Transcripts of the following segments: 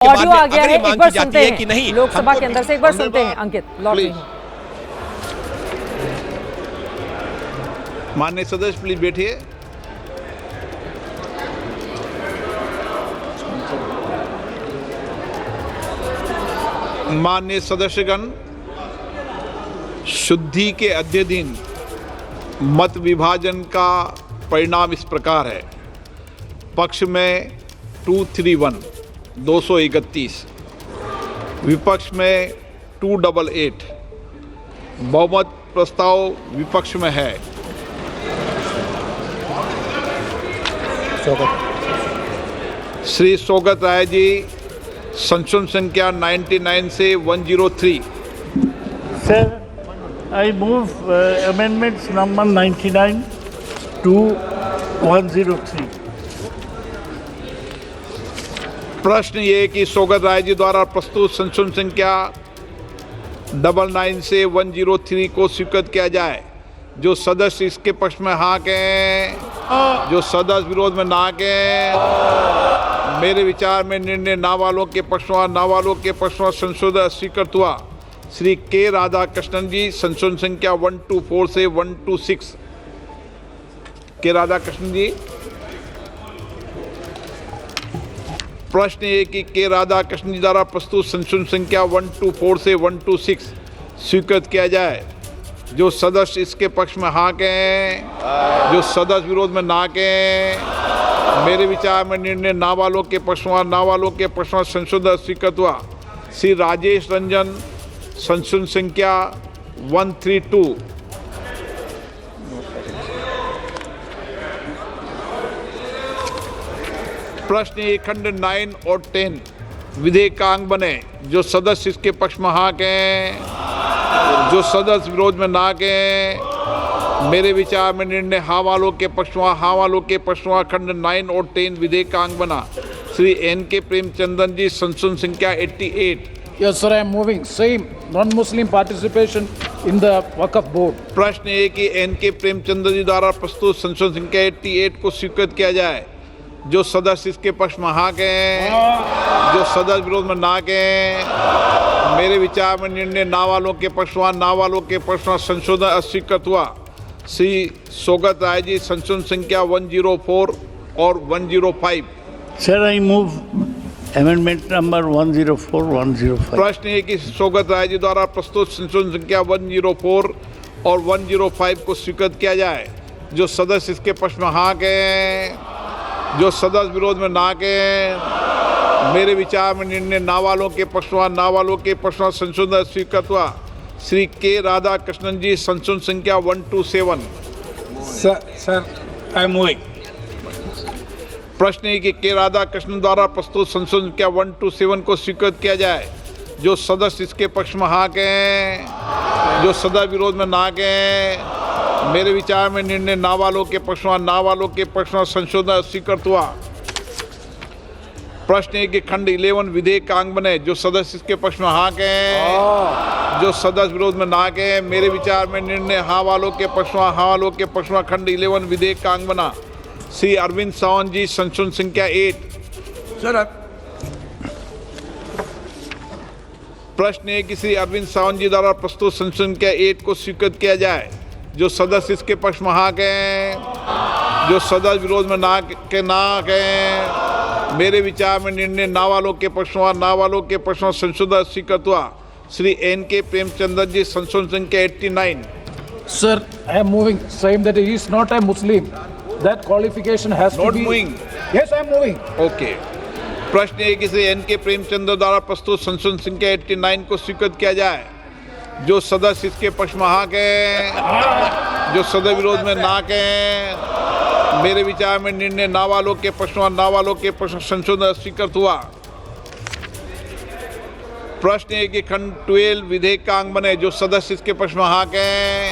Audio आ गया है, एक बार सुनते कि नहीं हैं लोकसभा के अंदर से, एक बार सुनते हैं। अंकित लौट रही हूं। माननीय सदस्य प्लीज बैठिए। माननीय सदस्यगण, शुद्धि के अद्य दिन मत विभाजन का परिणाम इस प्रकार है। पक्ष में 231, विपक्ष में 288। बहुमत प्रस्ताव विपक्ष में है। श्री सौगत राय जी, संशोधन संख्या 99 से 103। Sir, I move amendments number 99 to 103. प्रश्न ये कि सौगत राय जी द्वारा प्रस्तुत संशोधन संख्या 99 से 103 को स्वीकृत किया जाए। जो सदस्य इसके पक्ष में हाँ कहें, जो सदस्य विरोध में ना कहें। मेरे विचार में निर्णय ना वालों के पक्ष में, ना वालों के पक्ष में संशोधन स्वीकृत हुआ। श्री के राधाकृष्णन जी, संशोधन संख्या 124 से 126। के राधाकृष्णन जी, प्रश्न ये कि के राधाकृष्णन जी द्वारा प्रस्तुत संशोधन संख्या 124 से 126 स्वीकृत किया जाए। जो सदस्य इसके पक्ष में हाँ कहें, जो सदस्य विरोध में ना कहें। मेरे विचार में निर्णय ना वालों के पक्ष में, ना वालों के पक्ष में संशोधन स्वीकृत हुआ। श्री राजेश रंजन, संशोधन संख्या 132। प्रश्न ये खंड 9 और 10 विधेयक का अंग बने। जो सदस्य इसके पक्ष में हाँ कहें, जो सदस्य विरोध में ना कहें। मेरे विचार में निर्णय हाँ वालों के पक्ष में, हाँ वालों के पक्ष में खंड 9 और 10 विधेयक का अंग बना। श्री N.K. प्रेमचंदन जी, संशोधन संख्या 88। Yes, sir, I am moving. Same non-Muslim participation in the Waqf board. प्रश्न ये कि N.K. प्रेमचंदन जी द्वारा प्रस्तुत संशोधन संख्या 88 को स्वीकृत किया जाए। जो सदस्य इसके पक्ष में हाँ कहें, जो सदस्य विरोध में ना कहें। मेरे विचार में निर्णय ना वालों के पक्ष में, ना वालों के पक्ष में संशोधन अस्वीकृत हुआ। श्री सौगत राय जी, संशोधन संख्या 104 और 105। Sir, I move amendment number 104, 105. प्रश्न है कि सौगत राय जी द्वारा प्रस्तुत संशोधन संख्या 104 और 105 को स्वीकृत किया जाए। जो सदस्य इसके पक्ष में हाँ कहें, जो सदस्य विरोध में ना कहें। मेरे विचार में निर्णय ना वालों के पक्ष में, ना वालों के पक्ष में संशोधन स्वीकृत हुआ। श्री के राधाकृष्णन जी, संशोधन संख्या 127। Sir I am moving. प्रश्न है कि के राधाकृष्णन द्वारा प्रस्तुत संशोधन संख्या 127 को स्वीकृत किया जाए। जो सदस्य इसके पक्ष में हाँ कहें, जो सदस्य विरोध में ना कहें। मेरे विचार में निर्णय ना वालों के पक्ष में, ना वालों के पक्ष में संशोधन स्वीकृत हुआ। प्रश्न है कि खंड 11 विधेयक का अंग बने। जो सदस्य इसके पक्ष में हाँ कहें, जो सदस्य विरोध में ना कहें। मेरे विचार में निर्णय हाँ वालों के पक्ष में, हाँ वालों के पक्ष में खंड 11 विधेयक का अंग बना। श्री अरविंद सावंत जी, संशोधन संख्या 8। सर प्रश्न है कि श्री अरविंद सावंत जी द्वारा प्रस्तुत संशोधन संख्या 8 को स्वीकृत किया जाए। जो सदस्य इसके पक्ष में हाँ कहें, जो सदस्य विरोध में ना कहें। मेरे विचार में निर्णय ना वालों के पक्ष में, ना वालों के पक्ष में संशोधन स्वीकृत हुआ। श्री N.K. प्रेमचंदन जी, संशोधन संख्या 89। Sir, I am moving. Same that he is not a Muslim. That qualification has to Not be. moving. Yes, I am moving. Okay. प्रश्न है कि श्री N.K. प्रेमचंद द्वारा प्रस्तुत संशोधन संख्या 89 को स्वीकृत किया जाए। जो सदस्य इसके पक्ष में हाँ कहें, जो सदस्य विरोध में ना कहें। मेरे विचार में निर्णय ना वालों के पक्ष में, ना वालों के पक्ष में संशोधन स्वीकृत हुआ। प्रश्न है कि खंड 12 विधेयक का अंग बने। जो सदस्य इसके पक्ष में हाँ कहें,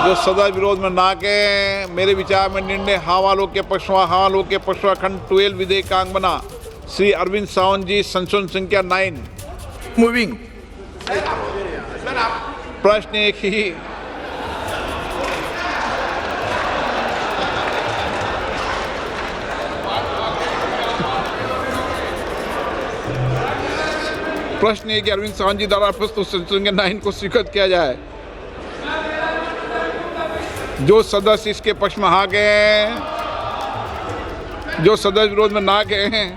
जो सदस्य विरोध में ना कहें। मेरे विचार में निर्णय हाँ वालों के पक्ष में, हाँ वालों के पक्ष में खंड 12 विधेयक का अंग बना। श्री अरविंद सावंत जी, संशोधन संख्या 9। मूविंग। प्रश्न है कि प्रश्न है कि अरविंद सावंत द्वारा प्रस्तुत संशोधन संख्या 9 को स्वीकृत किया जाए। जो सदस्य इसके पक्ष में हाँ गए हैं, जो सदस्य विरोध में ना गए हैं,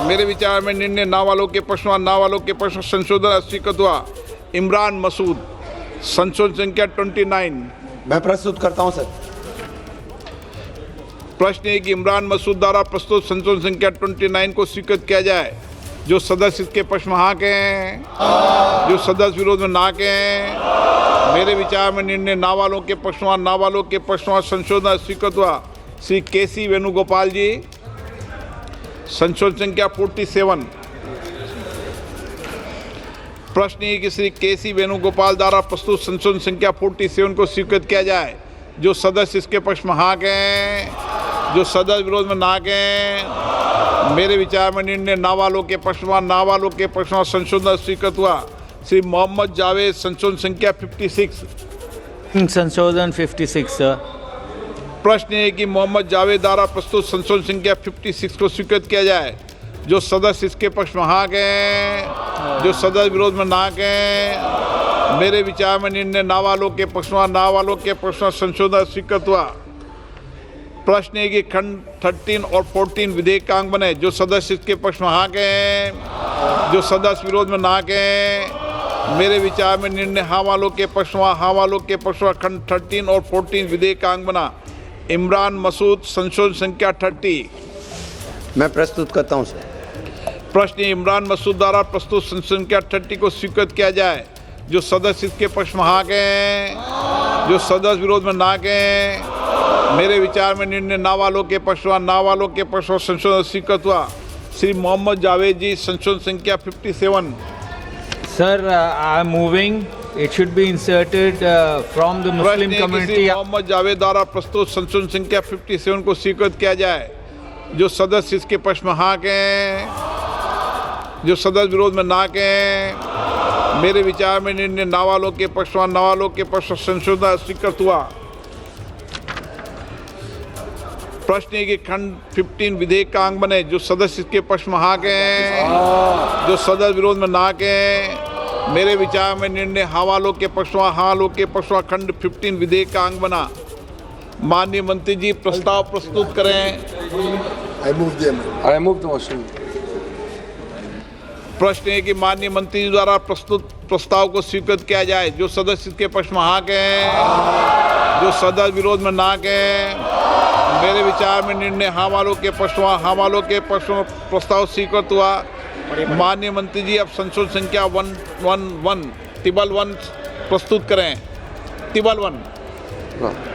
मेरे विचार में निर्णय ना वालों के पक्ष में, ना वालों के पक्ष में संशोधन अस्वीकृत हुआ। इमरान मसूद, संशोधन संख्या 29। मैं प्रस्तुत करता हूं सर। प्रश्न है कि इमरान मसूद द्वारा प्रस्तुत संशोधन संख्या 29 को स्वीकृत किया जाए। जो सदस्य इसके पक्ष में हाँ के हैं, जो सदस्य विरोध में ना के हैं, मेरे विचार में निर्णय ना वालों के पक्ष में, ना वालों के पक्ष में संशोधन स्वीकृत हुआ। श्री केसी वेणुगोपाल जी, संशोधन संख्या 47। प्रश्न है कि श्री केसी वेणुगोपाल द्वारा प्रस्तुत संशोधन संख्या 47 को स्वीकृत किया जाए। जो सदस्य इसके पक्ष में हाँ गए, जो सदस्य विरोध में ना गए, मेरे विचार में निर्णय ना वालों के पक्ष में, ना वालों के पक्ष में संशोधन स्वीकृत हुआ। श्री मोहम्मद जावेद, संशोधन संख्या 56। संशोधन 56 सर। प्रश्न है कि मोहम्मद जावेद द्वारा प्रस्तुत संशोधन संख्या 56 को स्वीकृत किया जाए। जो सदस्य इसके पक्ष में हाँ गए, जो सदस्य विरोध में ना गए, मेरे विचार में निर्णय ना वालों के पक्ष में, ना वालों के पक्ष में संशोधन स्वीकृत हुआ। प्रश्न है कि खंड 13 और 14 विधेयक का अंग बने। जो सदस्य इसके पक्ष में हाँ गए, जो सदस्य विरोध में ना गए, मेरे विचार में निर्णय हाँ वालों के पक्ष में, हाँ वालों के पक्ष में खंड 13 और 14 विधेयक का अंग बना। इमरान मसूद, संशोधन संख्या 30। मैं प्रस्तुत करता हूं सर। प्रश्न इमरान मसूद द्वारा प्रस्तुत संशोधन संख्या 30 को स्वीकृत किया जाए। जो सदस्य इसके पक्ष में हाँ गए, जो सदस्य विरोध में ना गए, मेरे विचार में निर्णय ना वालों के पक्ष में, ना वालों के पक्ष में संशोधन स्वीकृत हुआ। श्री मोहम्मद जावेद जी, संशोधन संख्या 57। Sir, I am moving it should be inserted from the Muslim community. Mohammed Javed द्वारा प्रस्तुत संशोधन संख्या 57 को स्वीकृत किया जाए। जो सदस्य इसके पक्ष में हाँ गए, जो सदस्य विरोध में ना गए, मेरे विचार में निर्णय ना वालों के पक्ष में, ना वालों के पक्ष में संशोधन स्वीकृत हुआ। प्रश्न है कि खंड 15 विधेयक का अंग बने। जो सदस्य इसके पक्ष में हाँ गए, जो सदस्य विरोध में ना गए, मेरे विचार में निर्णय हाँ वालों के पक्ष में, हाँ वालों के पक्ष में खंड 15 विधेयक का अंग बना। माननीय मंत्री जी प्रस्ताव प्रस्तुत करें। I move the motion. प्रश्न है कि माननीय मंत्री जी द्वारा प्रस्तुत प्रस्ताव को स्वीकृत किया जाए। जो सदस्य इसके पक्ष में हाँ गए, जो सदस्य विरोध में ना गए, मेरे विचार में निर्णय हाँ वालों के पक्ष में, हाँ वालों के पक्ष में प्रस्ताव स्वीकृत हुआ। माननीय मंत्री जी अब संशोधन संख्या 111 टिबल 1 प्रस्तुत करें। टिबल 1।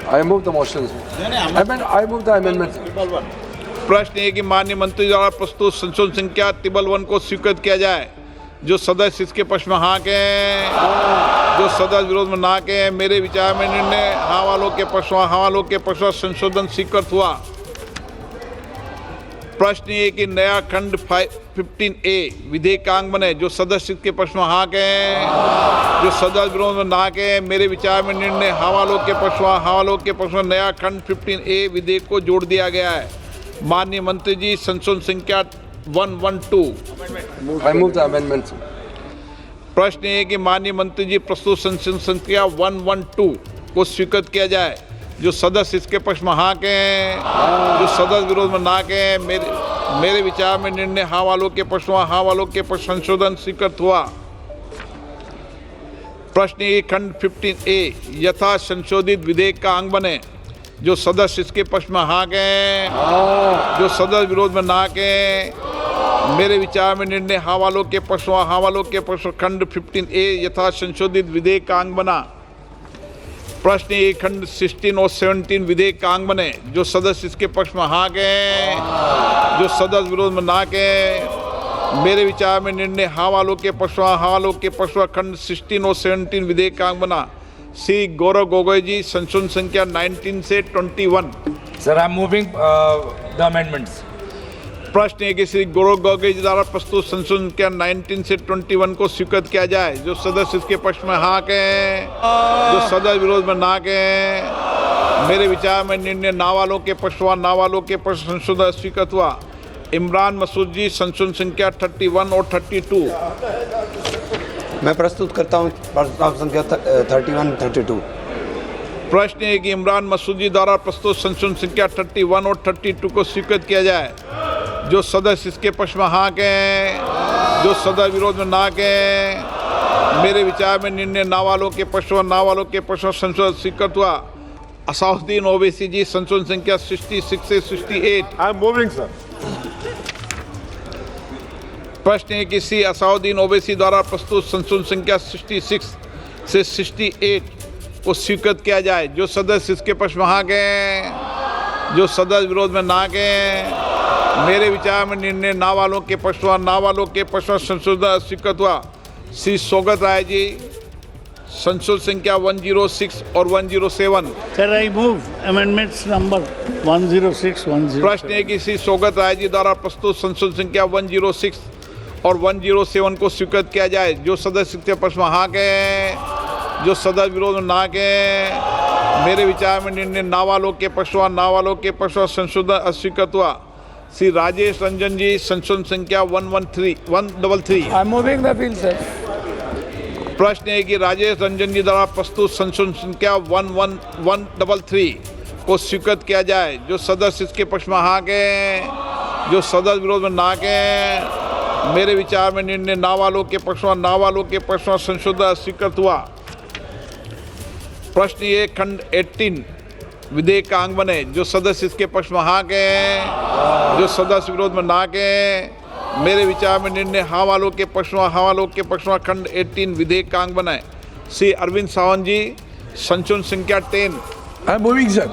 I move the motion. I move the amendment. प्रश्न है कि माननीय मंत्री द्वारा प्रस्तुत संशोधन संख्या टिबल 1 को स्वीकृत किया जाए। जो सदस्य इसके पक्ष में हाँ के, जो सदस्य विरोध में ना के, मेरे विचार में निर्णय हाँ वालों के पक्ष में, हाँ वालों के पक्ष में संशोधन स्वीकृत हुआ। प्रश्न ये कि नया खंड 15A विधेयक का अंग बने। जो सदस्य इसके पक्ष में हाँ के, जो सदस्य विरोध में ना के, मेरे विचार में निर्णय हाँ वालों के पक्ष में, हाँ वालों के पक्ष में नया खंड 15A विधेयक को जोड़ दिया गया है। माननीय मंत्री जी संशोधन संख्या 112। I move the amendment. प्रश्न ये कि माननीय मंत्री जी प्रस्तुत संशोधन संख्या 112 को स्वीकृत किया जाए। जो सदस्य इसके पक्ष में हाँ के, जो सदस्य विरोध में ना के, मेरे विचार में निर्णय हाँ वालों के पक्ष में, हाँ वालों के पक्ष संशोधन स्वीकृत हुआ। प्रश्न ये खंड 15A यथा संशोधित विधेयक का अंग बने। जो सदस्य इसके पक्ष में हाँ गए, जो सदस्य विरोध में ना के, मेरे विचार में निर्णय हाँ वालों के पक्ष में, हाँ वालों के पक्ष खंड 15A यथा संशोधित विधेयक का अंग बना। प्रश्न ये खंड 16 और 17 विधेयक का अंग बने। जो सदस्य इसके पक्ष में हाँ गए, जो सदस्य विरोध में ना के, मेरे विचार में निर्णय हाँ वालों के पक्ष में, हाँ वालों के पक्ष खंड 16 और 17 विधेयक का अंग बना। श्री गौरव गोगोई जी संशोधन संख्या 19 से 21। Sir, I am moving the amendments. प्रश्न है कि श्री गौरव गोगोई जी द्वारा प्रस्तुत संशोधन संख्या 19 से 21 को स्वीकृत किया जाए। जो सदस्य इसके पक्ष में हाँ के, जो सदस्य विरोध में ना के, मेरे विचार में निर्णय ना वालों के पक्ष में, ना वालों के पक्ष संशोधन स्वीकृत हुआ। इमरान मसूद जी संशोधन संख्या 31 और 32। मैं प्रस्तुत करता हूँ प्रस्ताव संख्या 31 32। प्रश्न है कि इमरान मसूद जी द्वारा प्रस्तुत संशोधन संख्या 31 और 32 को स्वीकृत किया जाए। जो सदस्य इसके पक्ष में हाँ कहें, जो सदस्य विरोध में ना कहें। मेरे विचार में निर्णय ना वालों के पक्ष में, ना वालों के पक्ष में संशोधन स्वीकृत हुआ। असाउद्दीन ओवैसी जी संशोधन संख्या 66 से 68। I am moving, sir. प्रश्न है कि सी असाउद्दीन ओवैसी द्वारा प्रस्तुत संशोधन संख्या 66 से 68 को स्वीकृत किया जाए। जो सदस्य इसके पक्ष में हाँ कहें, जो सदस्य विरोध में ना कहें। मेरे विचार में निर्णय ना वालों के पक्ष में, ना वालों के पक्ष में संशोधन स्वीकृत हुआ। श्री सौगत राय जी संशोधन संख्या 106 और 107। Sir, I move amendments number 106, 107. प्रश्न है कि श्री सौगत राय जी द्वारा प्रस्तुत संशोधन संख्या 106 और 107 को स्वीकृत किया जाए। जो सदस्य इसके पक्ष में हाँ कहें, जो सदस्य विरोध में ना कहें। मेरे विचार में निर्णय ना वालों के पक्ष में, ना वालों के पक्ष में संशोधन अस्वीकृत हुआ। श्री राजेश रंजन जी संशोधन संख्या 133। I am moving the bill, sir. प्रश्न है कि राजेश रंजन जी द्वारा प्रस्तुत संशोधन संख्या 133 को स्वीकृत किया जाए। जो सदस्य इसके पक्ष में हाँ कहें, जो सदस्य विरोध में ना कहें। मेरे विचार में निर्णय ना वालों के पक्ष में, ना वालों के पक्ष में संशोधन स्वीकृत हुआ। प्रश्न ये खंड 18 विधेयक का अंग बने। जो सदस्य इसके पक्ष में हाँ कहें, जो सदस्य विरोध में ना कहें। मेरे विचार में निर्णय हाँ वालों के पक्ष में, हाँ वालों के पक्ष में खंड 18 विधेयक का अंग बनाए। श्री अरविंद सावंत जी संशोधन संख्या 10। I am moving, sir.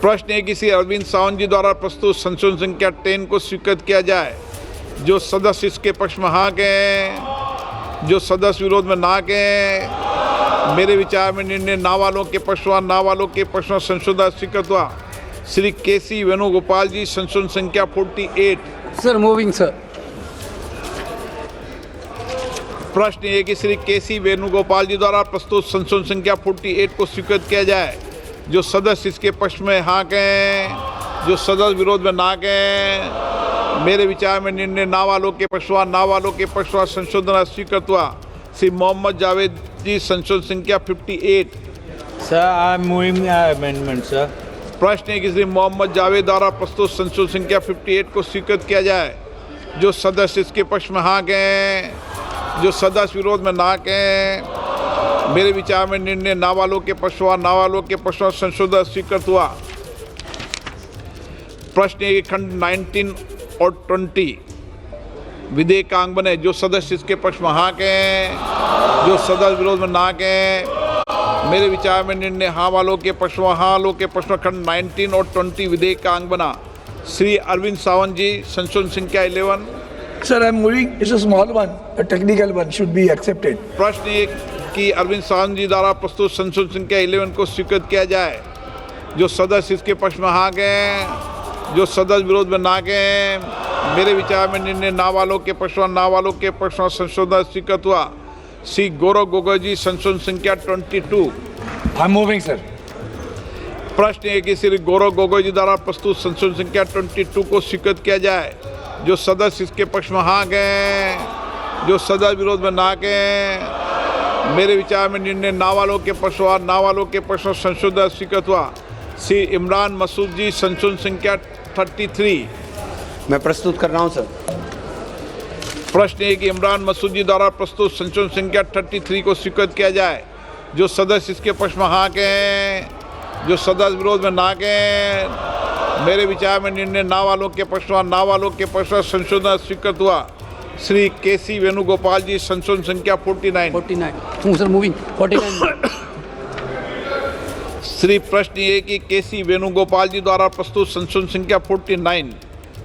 प्रश्न है कि श्री अरविंद सावंत जी द्वारा प्रस्तुत संशोधन संख्या 10 को स्वीकृत किया जाए। जो सदस्य इसके पक्ष में हाँ कहें, जो सदस्य विरोध में ना कहें। मेरे विचार में निर्णय ना वालों के पक्ष में, ना वालों के पक्ष में संशोधन स्वीकृत हुआ। श्री केसी वेणुगोपाल जी संशोधन संख्या 48। Sir, moving, sir. प्रश्न ये कि श्री केसी वेणुगोपाल जी द्वारा प्रस्तुत संशोधन संख्या 48 को स्वीकृत किया जाए। जो सदस्य इसके पक्ष में हाँ कहें, जो सदस्य विरोध में ना कहें। मेरे विचार में निर्णय ना वालों के पक्ष में, ना वालों के पक्ष में संशोधन स्वीकृत हुआ। श्री मोहम्मद जावेद जी संशोधन संख्या 58। Sir, I am moving the amendment, sir. प्रश्न है कि श्री मोहम्मद जावेद द्वारा प्रस्तुत संशोधन संख्या 58 को स्वीकृत किया जाए। जो सदस्य इसके पक्ष में हाँ कहें, जो सदस्य विरोध में ना कहें। मेरे विचार में निर्णय ना वालों के पक्ष में, ना वालों के पक्ष में संशोधन स्वीकृत हुआ। प्रश्न है कि खंड 19 और 20 विधेयक का अंग बने। जो सदस्य इसके पक्ष में हाँ कहें, जो सदस्य विरोध में ना कहें। मेरे विचार में निर्णय हाँ वालों के पक्ष में, हाँ वालों के पक्ष में खंड 19 और 20 विधेयक का अंग बना। श्री अरविंद सावंत जी संशोधन संख्या 11। Sir, I am moving. It's a small one. A technical one should be accepted. प्रश्न ये कि अरविंद सावंत जी द्वारा प्रस्तुत संशोधन संख्या 11 को स्वीकृत किया जाए। जो सदस्य इसके पक्ष में हाँ कहें, जो सदस्य विरोध में ना कहें। मेरे विचार में निर्णय ना वालों के पक्ष में, ना वालों के पक्ष में संशोधन स्वीकृत हुआ। श्री गौरव गोगोई जी संशोधन संख्या 22। I am moving, sir. प्रश्न है कि श्री गौरव गोगोई जी द्वारा प्रस्तुत संशोधन संख्या 22 को स्वीकृत किया जाए। जो सदस्य इसके पक्ष में हाँ कहें, जो सदस्य विरोध में ना कहें। मेरे विचार में निर्णय ना वालों के पक्ष में, ना वालों के पक्ष में संशोधन स्वीकृत हुआ। श्री इमरान मसूद जी संशोधन संख्या 33। मैं प्रस्तुत कर रहा हूँ, सर। प्रश्न है कि इमरान मसूद जी द्वारा प्रस्तुत संशोधन संख्या 33 को स्वीकृत किया जाए। जो सदस्य इसके पक्ष में हाँ कहें, जो सदस्य विरोध में ना कहें। मेरे विचार में निर्णय ना वालों के पक्ष में, ना वालों के पक्ष में संशोधन स्वीकृत हुआ। श्री केसी वेणुगोपाल जी संशोधन संख्या 49। Sir, moving. 49. श्री प्रश्न ये कि केसी वेणुगोपाल जी द्वारा प्रस्तुत संशोधन संख्या 49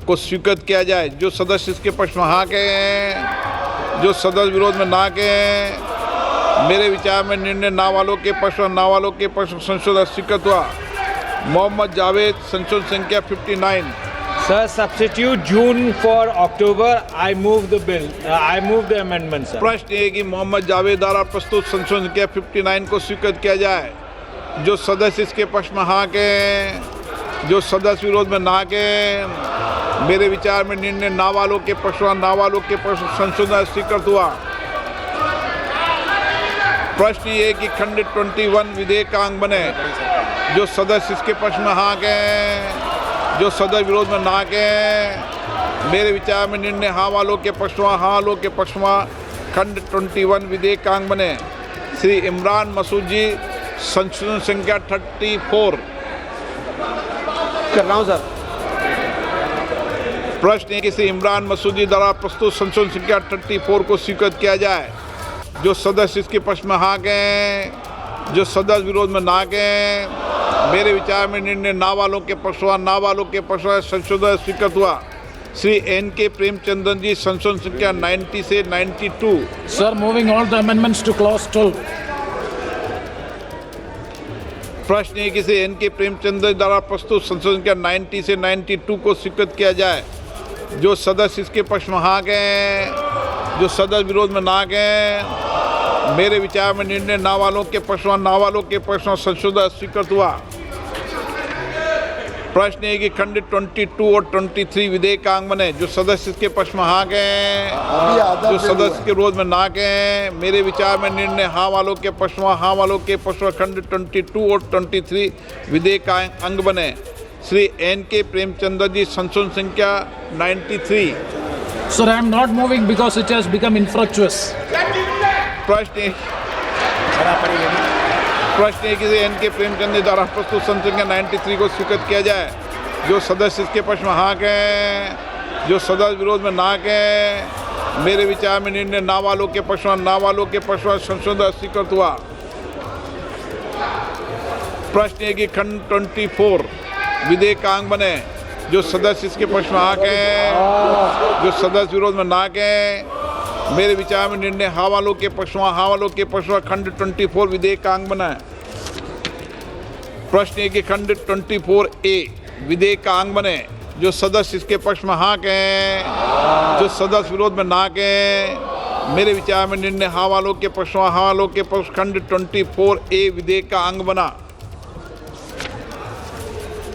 को स्वीकृत किया जाए। जो सदस्य इसके पक्ष में हाँ कहें, जो सदस्य विरोध में ना कहें। मेरे विचार में निर्णय ना वालों के पक्ष में, ना वालों के पक्ष में संशोधन स्वीकृत हुआ। मोहम्मद जावेद संशोधन संख्या 59। Sir, substitute June for October. I move the bill. I move the amendment, sir. प्रश्न ये कि मोहम्मद जावेद द्वारा प्रस्तुत संशोधन संख्या 59 को स्वीकृत किया जाए। जो सदस्य इसके पक्ष में हाँ कहें, जो सदस्य विरोध में ना के मेरे विचार में निर्णय नाबालोग के पक्ष में नाबालोग के पक्ष संशोधन स्वीकृत हुआ। प्रश्न ये कि खंड 21 विधेयक का अंग बने। जो सदस्य इसके पक्ष में हाँ के, जो सदस्य विरोध में ना के मेरे विचार में निर्णय हाँ वालों के पक्ष में हाँ वालों के पक्ष में खंड 21 विधेयक का अंग बने। श्री इमरान मसूद जी संशोधन संख्या 34 कर रहा हूँ सर। प्रश्न है कि श्री इमरान मसूद जी द्वारा प्रस्तुत संशोधन संख्या 34 को स्वीकृत किया जाए। जो सदस्य इसके पक्ष में हाँ गए, जो सदस्य विरोध में ना गए मेरे विचार में निर्णय ना वालों के पक्ष में ना वालों के पक्ष में संशोधन स्वीकृत हुआ। श्री N.K. प्रेमचंद्रन जी संशोधन संख्या 90 से 92। Sir, moving all the amendments to clause 12. प्रश्न है कि श्री N.K. प्रेमचंद्र द्वारा प्रस्तुत संशोधन संख्या 90 से 92 को स्वीकृत किया जाए। जो सदस्य इसके पक्ष में हाँ गए, जो सदस्य विरोध में ना गए मेरे विचार में निर्णय ना वालों के पक्ष में ना वालों के पक्ष में संशोधन स्वीकृत हुआ। प्रश्न है कि खंड 22 और 23 विधेयक का अंग बने। जो सदस्य इसके पक्ष में हाँ गए, जो सदस्य के विरोध में ना गए मेरे विचार में निर्णय हाँ वालों के पक्ष में हाँ वालों के पक्ष में खंड 22 और 23 विधेयक का अंग बने। श्री N.K. प्रेमचंद्र जी संशोधन संख्या 93। Sir, I am not moving because it has become infructuous. प्रश्न है कि N.K. प्रेमचंद द्वारा प्रस्तुत संशोधन संख्या 93 को स्वीकृत किया जाए। जो सदस्य इसके पक्ष में हाँ गए, जो सदस्य विरोध में ना गए मेरे विचार में निर्णय ना वालों के पक्ष में ना वालों के पक्ष में संशोधन स्वीकृत हुआ। प्रश्न है कि खंड 24 विधेयक का अंग बने। जो सदस्य इसके पक्ष में हाँ गए, जो सदस्य विरोध में ना गए मेरे विचार में निर्णय हाँ वालों के पक्ष में हाँ वालों के पक्ष में खंड 24 विधेयक का अंग बना है। प्रश्न है कि खंड 24A विधेयक का अंग बने। जो सदस्य इसके पक्ष में हाँ गए, जो सदस्य विरोध में ना गए मेरे विचार में निर्णय हाँ वालों के पक्ष में हाँ वालों के पक्ष खंड 24A विधेयक का अंग बना।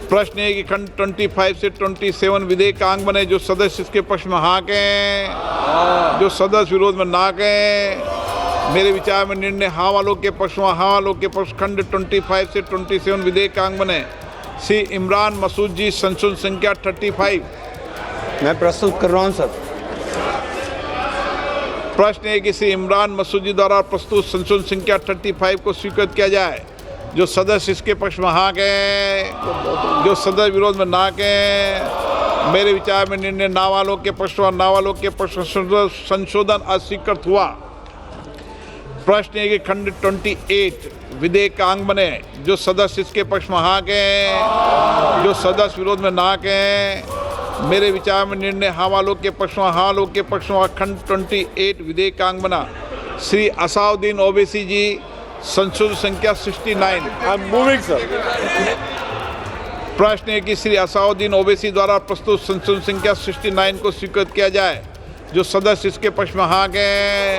प्रश्न है कि खंड 25 से 27 विधेयक का अंग बने। जो सदस्य इसके पक्ष में हाँ गए, जो सदस्य विरोध में ना गए मेरे विचार में निर्णय हाँ वालों के पक्ष में हाँ वालों के पक्ष खंड 25 से 27 विधेयक का अंग बने। श्री इमरान मसूद जी संशोधन संख्या 35। मैं प्रस्तुत कर रहा हूँ सर। प्रश्न है कि श्री इमरान मसूद जी द्वारा प्रस्तुत संशोधन संख्या 35 को स्वीकृत किया जाए। जो सदस्य इसके पक्ष में हाँ गए, जो सदस्य विरोध में ना गए मेरे विचार में निर्णय ना वालों के पक्ष में ना वालों के पक्ष संशोधन अस्वीकृत हुआ। प्रश्न है कि खंड 28 विधेयक का अंग बने। जो सदस्य इसके पक्ष में हाँ गए, जो सदस्य विरोध में ना गए मेरे विचार में निर्णय हाँ वालों के पक्ष में हाँ वालों के पक्ष में खंड 28 विधेयक का अंग बना। श्री असाउद्दीन ओवैसी जी संशोधन संख्या 69। आई एम मूविंग सर। प्रश्न है कि श्री असाउद्दीन ओवैसी द्वारा प्रस्तुत संशोधन संख्या 69 को स्वीकृत किया जाए। जो सदस्य इसके पक्ष में हाँ गए,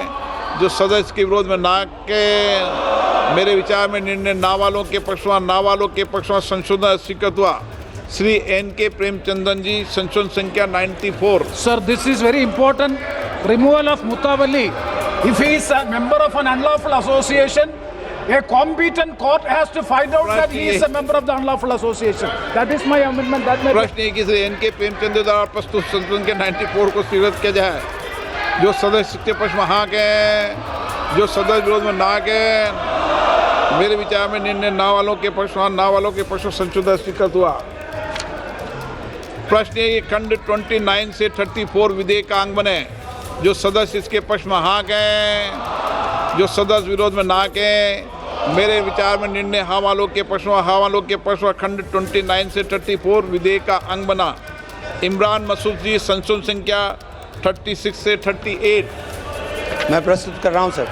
जो सदस्य के विरोध में ना के मेरे विचार में निर्णय ना वालों के पक्ष में ना वालों के पक्ष में संशोधन स्वीकृत हुआ। श्री N.K. प्रेमचंद्रन जी संशोधन संख्या 94। Sir, this is very important. Removal of Mutawalli. If he is a member of an unlawful association, a competent court has to find out that he is a member of the unlawful association. That is my amendment. That may प्रश्न है कि Shri N.K. Premchand द्वारा प्रस्तुत संशोधन के 94 को स्वीकृत किया जाए। जो सदस्य के पक्ष में हाँ गए, जो सदस्य विरोध में ना गए मेरे विचार में निर्णय ना वालों के पक्ष में ना वालों के पक्ष में संशोधन स्वीकृत हुआ। प्रश्न है कि खंड 29 से 34 विधेयक का अंग बने। जो सदस्य इसके पक्ष में हाँ गए, जो सदस्य विरोध में ना गए मेरे विचार में निर्णय हाँ वालों के पक्ष में हाँ वालों के पक्ष में खंड 29 से 34 विधेयक का अंग बना। इमरान मसूद जी संशोधन संख्या 36 से 38। मैं प्रस्तुत कर रहा हूँ सर।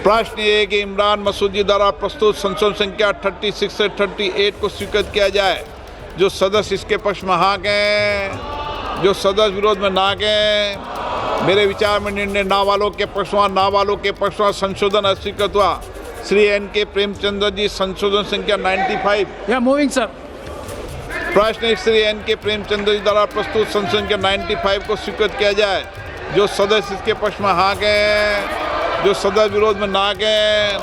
प्रश्न ये है कि इमरान मसूद जी द्वारा प्रस्तुत संशोधन संख्या 36 से 38 को स्वीकृत किया जाए। जो सदस्य इसके पक्ष में हाँ गए, जो सदस्य विरोध में ना गए मेरे विचार में निर्णय ना वालों के पक्ष में ना वालों के पक्ष में संशोधन अस्वीकृत हुआ। श्री एन.के. प्रेमचंद्र जी संशोधन संख्या 95। Yeah, moving, sir. प्रश्न श्री एन.के. प्रेमचंद्र जी द्वारा प्रस्तुत संशोधन संख्या 95 को स्वीकृत किया जाए। जो सदस्य इसके पक्ष में हाँ गए, जो सदस्य विरोध में ना गए,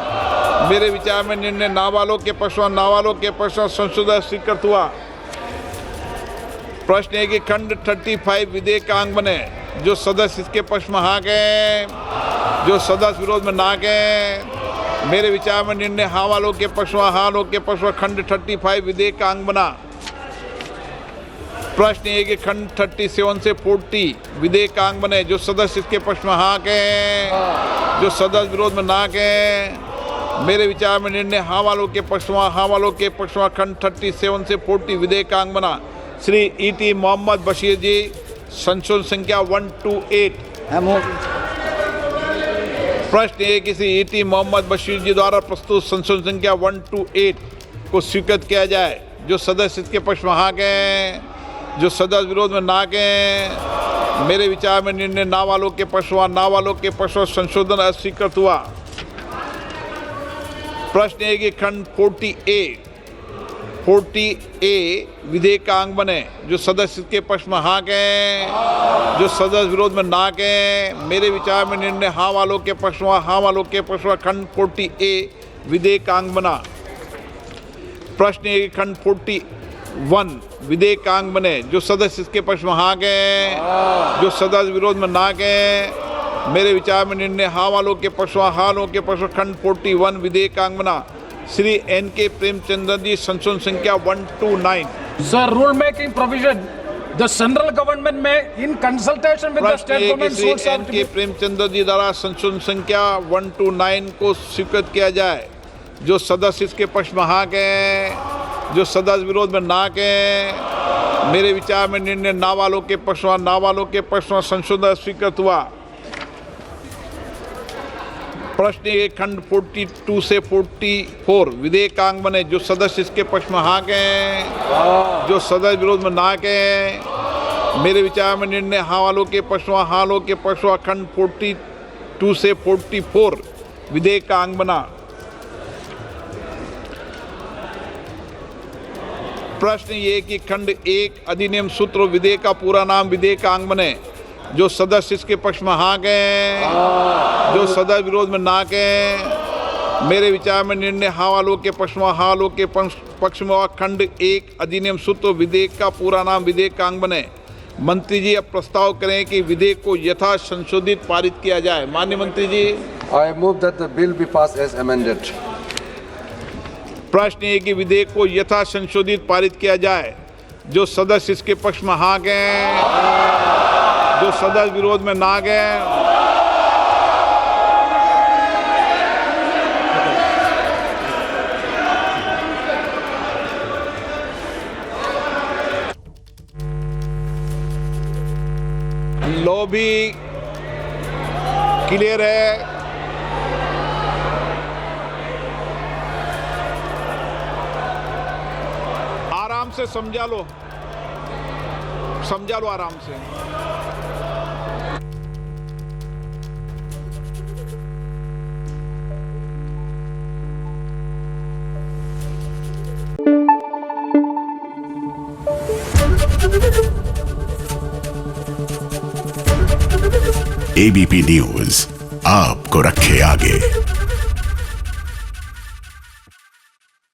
मेरे विचार में निर्णय नाबालों के पक्ष में नाबालों के पक्ष में संशोधन स्वीकृत हुआ। प्रश्न है कि खंड 35 विधेयक का अंग बने। जो सदस्य इसके पक्ष में हाँ गए, जो सदस्य विरोध में ना गए, मेरे विचार में निर्णय हाँ वालों के पक्ष में हाँ वालों के पक्ष में खंड 35 विधेयक का अंग बना। प्रश्न है कि खंड 37 से 40 विधेयक का अंग बने। जो सदस्य इसके पक्ष में हाँ गए, जो सदस्य विरोध में ना गए, मेरे विचार में निर्णय हाँ वालों के पक्ष में हाँ वालों के पक्ष में खंड 37 से 40 विधेयक का अंग बना। श्री E.T. मोहम्मद बशीर जी संशोधन संख्या 128। प्रश्न है कि श्री E.T. मोहम्मद बशीर जी द्वारा प्रस्तुत संशोधन संख्या 128 को स्वीकृत किया जाए। जो सदस्य इसके पक्ष में हाँ गए, जो सदस्य विरोध में ना गए, मेरे विचार में निर्णय ना वालों के पक्ष में ना वालों के पक्ष में संशोधन अस्वीकृत हुआ। प्रश्न है कि खंड 40A विधेयक का अंग बने। जो सदस्य के पक्ष में हाँ गए, जो सदस्य विरोध में ना गए, मेरे विचार में निर्णय हाँ वालों के पक्ष में हाँ वालों के पक्ष में खंड 40A विधेयक का अंग बना। प्रश्न है कि खंड 41 विधेयक का अंग बने। जो सदस्य इसके पक्ष में हाँ गए, जो सदस्य विरोध में ना गए, मेरे विचार में निर्णय हाँ वालों के पक्ष में हाँ वालों के पक्ष में खंड 41 विधेयक का अंग बना। श्री एन.के. प्रेमचंद्र जी संशोधन संख्या 129। Sir, rule making provision. The central government may, in consultation with the state government, Shri N K. Premchandra ji द्वारा संशोधन संख्या 129 को स्वीकृत किया जाए। जो सदस्य इसके पक्ष में हाँ गए, जो सदस्य विरोध में ना गए, मेरे विचार में निर्णय ना वालों के पक्ष में ना वालों के पक्ष में संशोधन स्वीकृत हुआ। प्रश्न है खंड 42 से 44 विधेयक का अंग बने। जो सदस्य इसके पक्ष में हाँ गए, जो सदस्य विरोध में ना गए, मेरे विचार में निर्णय हाँ वालों के पक्ष में हाँ वालों के पक्ष में खंड 42 से 44 विधेयक का अंग बना। प्रश्न ये कि खंड 1 अधिनियम सूत्र विधेयक का पूरा नाम विधेयक का अंग बने। जो सदस्य इसके पक्ष में हाँ गए, जो सदस्य विरोध में ना गए, मेरे विचार में निर्णय हाँ वालों के पक्ष में हाँ वालों के पक्ष में खंड 1 अधिनियम सूत्र विधेयक का पूरा नाम विधेयक का अंग बने। मंत्री जी अब प्रस्ताव करें कि विधेयक को यथा संशोधित पारित किया जाए। माननीय मंत्री जी। I move that the bill be passed as amended. प्रश्न है कि विधेयक को यथा संशोधित पारित किया जाए। जो सदस्य इसके पक्ष में हाँ गए, जो सदस्य विरोध में ना गए, लॉ भी क्लियर है। आराम से समझा लो आराम से। ABP न्यूज आपको रखे आगे।